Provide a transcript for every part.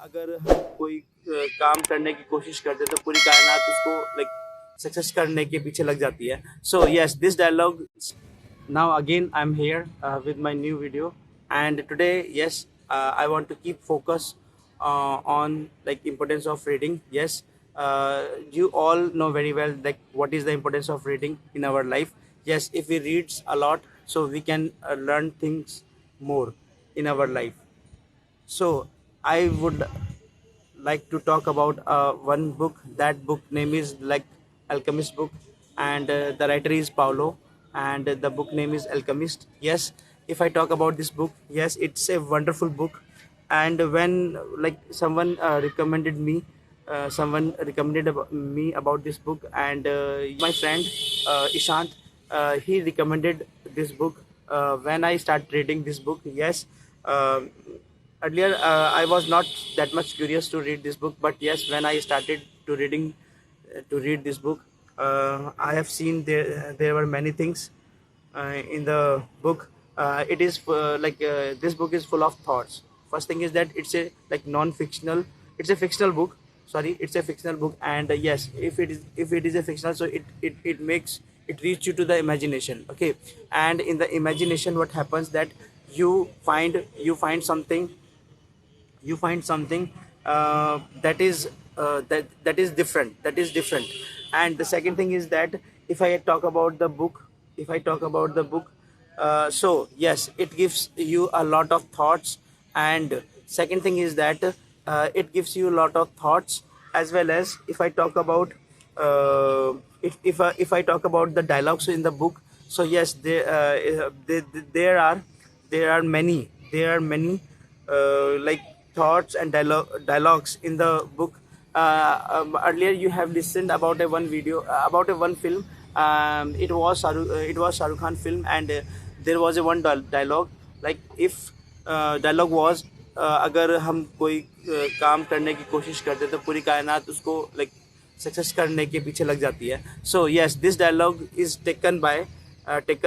अगर हम कोई काम करने की कोशिश करते तो पूरी कायनात उसको लाइक सक्सेस करने के पीछे लग जाती है. So yes, this dialogue. Now again I'm here with my new video, and today, yes, I want to keep focus on like importance of reading. Yes, you all know very well like what is the importance of reading in our life. Yes, if we read a lot, so we can learn things more in our life. So I would like to talk about one book. That book name is like Alchemist book, and the writer is Paulo, and the book name is Alchemist. Yes, if I talk about this book, yes, it's a wonderful book. And when like someone recommended me about this book, and my friend Ishant, he recommended this book when I start reading this book. Yes. um Earlier I was not that much curious to read this book, but yes, when I started to read this book, I have seen there were many things in the book. It is this book is full of thoughts. First thing is that it's a like non-fictional. It's a fictional book. Sorry, it's a fictional book, and yes, if it is a fictional, so it makes it reach you to the imagination. Okay, and in the imagination, what happens that you find something, that is different. And the second thing is that if I talk about the book if I talk about the book, so yes, it gives you a lot of thoughts. And second thing is that it gives you a lot of thoughts, as well as if I talk about if I talk about the dialogues in the book. So yes, there are many like thoughts and dialogues in the book. Earlier you have listened about a one video about a one film. It was Shahrukh Khan film, and there was a one dialogue, like if dialogue was अगर हम कोई काम करने की कोशिश करते तो पूरी कायनात उसको लाइक सक्सेस करने के पीछे लग जाती है. So yes, this dialogue is taken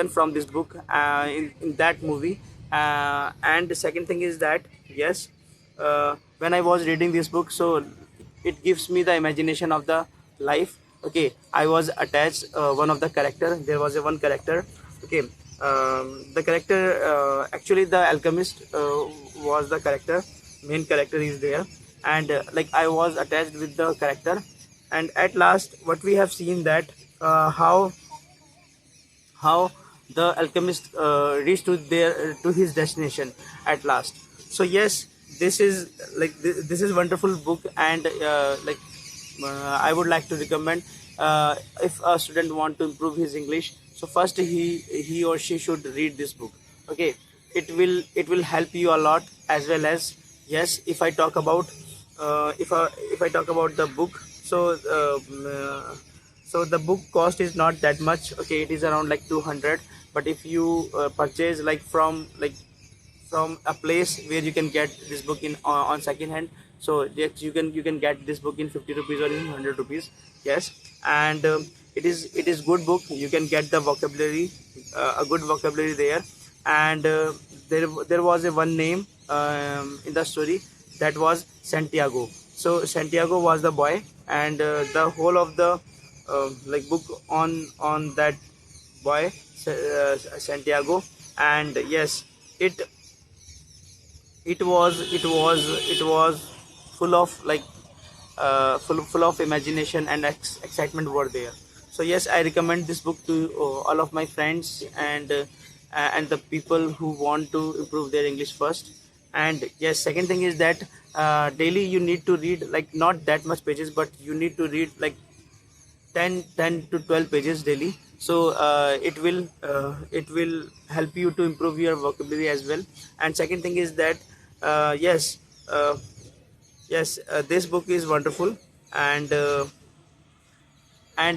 from this book in that movie. And the second thing is that yes, when I was reading this book, so it gives me the imagination of the life. Okay, I was attached one of the character. There was a one character. Okay, the character, actually the alchemist was the character. Main character is there, and like I was attached with the character. And at last, what we have seen that how the alchemist reached to his destination at last. So yes, this is wonderful book, and I would like to recommend, if a student want to improve his English, so first he or she should read this book. Okay, it will help you a lot, as well as yes, if I talk about the book, so the book cost is not that much. Okay, it is around like 200. But if you purchase like from a place where you can get this book in on second hand, so yes, you can get this book in 50 rupees or in 100 rupees. Yes. And it is good book. You can get the vocabulary, a good vocabulary there. And there was a one name in the story, that was Santiago. So Santiago was the boy, and the whole of the like book on that boy, Santiago. And yes, it it was full of like full of imagination and excitement were there. So yes, I recommend this book to all of my friends, and the people who want to improve their English first. And yes, second thing is that daily you need to read like not that much pages, but you need to read like 10 to 12 pages daily. So it will help you to improve your vocabulary as well. And second thing is that yes, this book is wonderful. And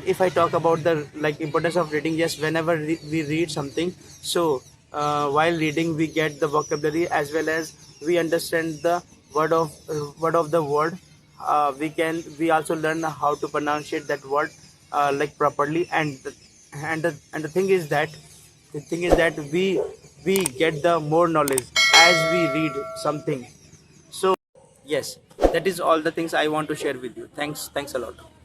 if I talk about the like importance of reading, yes, whenever we read something, so while reading we get the vocabulary, as well as we understand the word of the word. We also learn how to pronounce that word like properly. And the thing is that we get the more knowledge as we read something. So Yes, that is all the things I want to share with you. Thanks a lot.